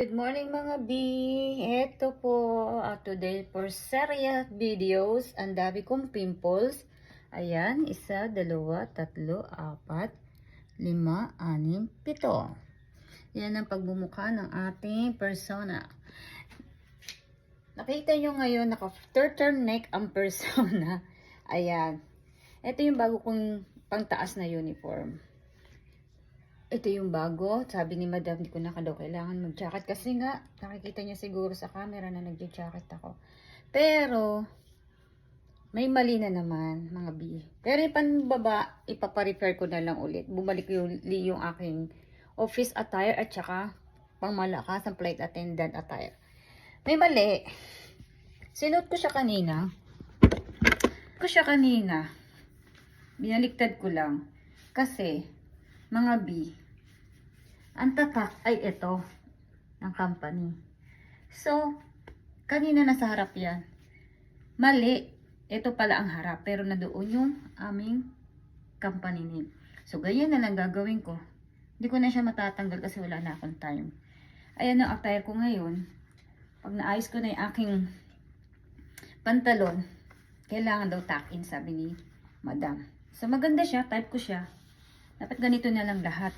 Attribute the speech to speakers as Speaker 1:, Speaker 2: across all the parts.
Speaker 1: Good morning mga B! Ito po, today for serious videos. Ang dami kong pimples. Ayan, 1, 2, 3, 4, 5, 6, 7. Yan ang pagbumuka ng ating persona. Nakita nyo ngayon, naka-turtleneck ang persona. Ayan. Ito yung bago kong pangtaas na uniform. Ito yung bago. Sabi ni Madam, hindi ko na daw kailangan mag-jacket. Kasi nga, nakikita niya siguro sa camera na nag-jacket ako. Pero, may mali na naman, mga B. Pero yung panbaba, ipapa-repair ko na lang ulit. Bumalik yung aking office attire at saka pangmalakas ang flight attendant attire. May mali. Sinuot ko siya kanina. Binaliktad ko lang. Kasi, mga B, ang tatak ay ito ng company. So, kanina nasa harap yan. Mali. Ito pala ang harap. Pero nandoon yung aming company name. So, ganyan na lang gagawin ko. Hindi ko na siya matatanggal kasi wala na akong time. Ayan ang attire ko ngayon. Pag naayos ko na yung aking pantalon, kailangan daw tuck-in, sabi ni Madam. So, maganda siya. Type ko siya. Dapat ganito na lang lahat.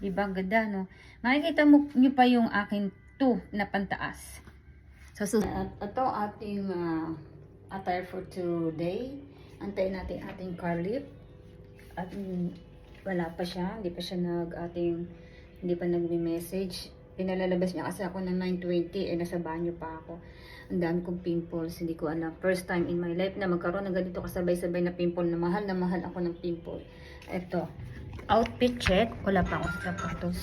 Speaker 1: Diba? Ganda, no? Makikita mo nyo pa yung aking 2 na pantaas. So, ito ating attire for today. Antayin natin ating car lift. At wala pa siya. Hindi pa nagme-message. Pinalalabas niya kasi ako ng 9:20. Nasa banyo pa ako. Ang dami kong pimples. Hindi ko alam. First time in my life na magkaroon ng ganito kasabay-sabay na pimple. Na mahal ako ng pimple. Ito. Outfit check. Wala pa ako sa sapatos.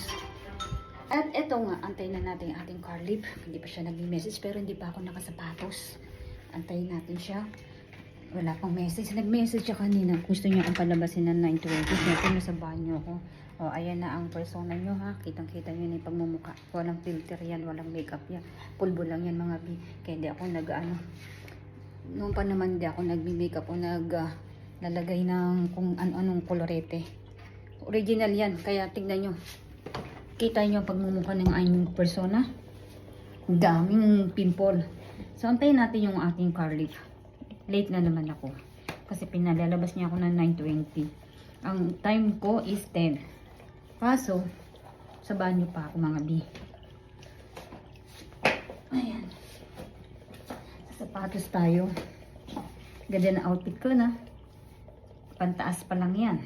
Speaker 1: At ito nga, antayin na natin yung ating car lift. Hindi pa siya nag-message pero hindi pa ako nakasapatos. Antayin natin siya. Wala pang message. Nag-message siya kanina. Gusto niya akong palabasin ng 9:20. Siyempre nasa banyo ako. O, ayan na ang persona nyo ha. Kitang-kita nyo na yung pagmumukha. Walang filter yan. Walang makeup yan. Pulbo lang yan mga B. Kaya hindi ako noon pa naman hindi ako nag-makeup o nalagay ng kung anong kolorete. Original yan. Kaya tignan nyo. Kita nyo ang pagmumukha ng aming persona. Daming pimple. So, antayin natin yung ating car lift. Late na naman ako. Kasi pinalalabas niya ako ng 9:20. Ang time ko is 10. Kaso, sa banyo pa ako mga B. Ayan. Sa sapatos tayo. Ganda na outfit ko na. Pantaas pa lang yan.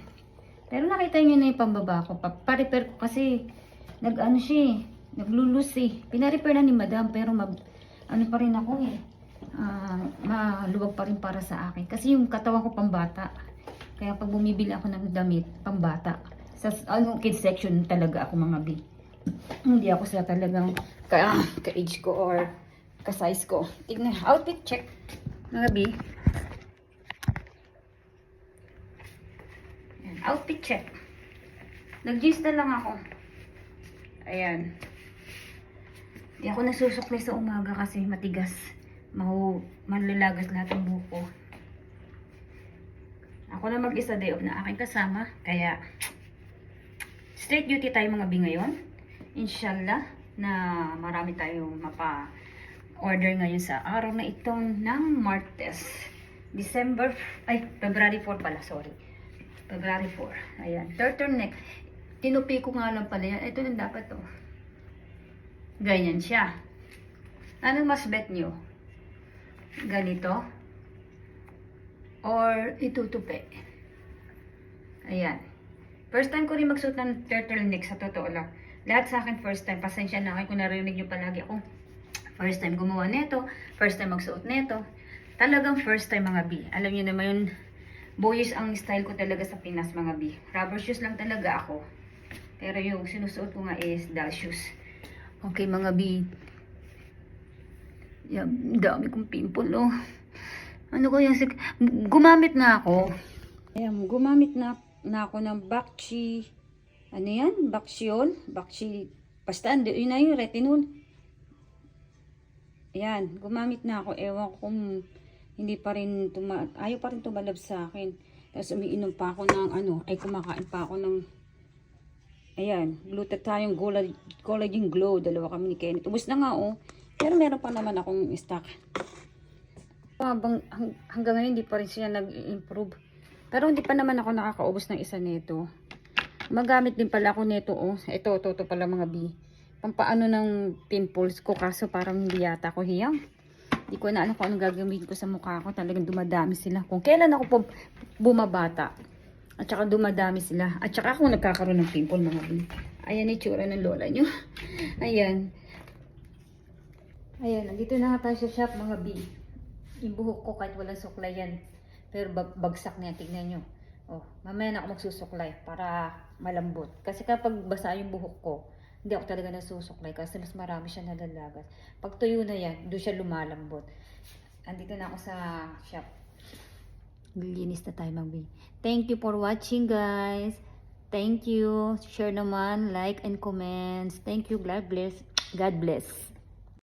Speaker 1: Pero nakita nyo na yung pambaba ko. Pa-repair ko kasi naglulus eh. Pina-repair na ni Madam pero pa rin ako eh. Maluwag pa rin para sa akin. Kasi yung katawan ko pambata. Kaya pag bumibili ako ng damit, pambata. Sa kids section talaga ako mga B. Hindi ako sa talagang ka-age ko or ka-size ko. Tignan, outfit check mga B. Outfit check. Nag-jeans na lang ako. Ayan. Hindi ako nasusukli sa umaga kasi matigas. Malalagas lahat ng buko. Ako na mag-isa day off na aking kasama. Kaya, straight duty tayo mga B ngayon. Inshallah, na marami tayong mapa-order ngayon sa araw na itong ng Martes. February 4 pala, sorry. February 4. Ayan. Turtleneck. Tinupi ko nga lang pala yan. Ito lang dapat to. Ganyan siya. Anong mas bet nyo? Ganito? Or itutupi? Ayan. First time ko rin magsuot ng turtleneck sa totoo lang. Lahat sa akin first time. Pasensya na kayo kung narinig nyo palagi ako. First time gumawa nito. First time magsuot nito. Talagang first time mga B. Alam nyo naman yun. Boyish ang style ko talaga sa Pinas mga B. Rubber shoes lang talaga ako. Pero yung sinusuot ko nga is doll shoes. Okay mga B. Dami kong pimple oh. Ano ko yan? Gumamit na ako. Ayan, gumamit na ako ng Bakshi. Ano yan? Bakshiol? Basta yun na yung retinol. Ayan, gumamit na ako. Ewan ko kung hindi pa rin ayaw pa rin tumalab sa akin. Tapos umiinom pa ako ng kumakain pa ako ng Ayan, glutat tayong collagen glow. Dalawa kami ni Kenneth. Ubus na nga oh. Pero meron pa naman akong stock. Hanggang ngayon hindi pa rin siya nag-improve. Pero hindi pa naman ako nakakaubos ng isa nito. Magamit din pala ako nito oh. Ito pala mga B. Pampaano ng pimples ko kaso parang hindi yata ako hiyang. Hindi ko na alam kung anong gagamitin ko sa mukha ko. Talagang dumadami sila. Kung kailan ako po bumabata. At saka dumadami sila. At saka ako nagkakaroon ng pimple mga B. Ayan yung tsura ng lola nyo. Ayan. Ayan. Nandito na nga tayo sa shop mga B. Yung buhok ko kahit walang suklay yan. Pero bagsak na yan. Tignan nyo. Oh, mamaya na ako magsusuklay para malambot. Kasi kapag basa yung buhok ko, hindi ako talaga nasusuklay kasi mas marami siya nalalagas. Pag tuyo na yan, doon siya lumalambot. Andito na ako sa shop. Linis na tayo mag-B. Thank you for watching guys. Thank you. Share naman, like and comments. Thank you. God bless. God bless.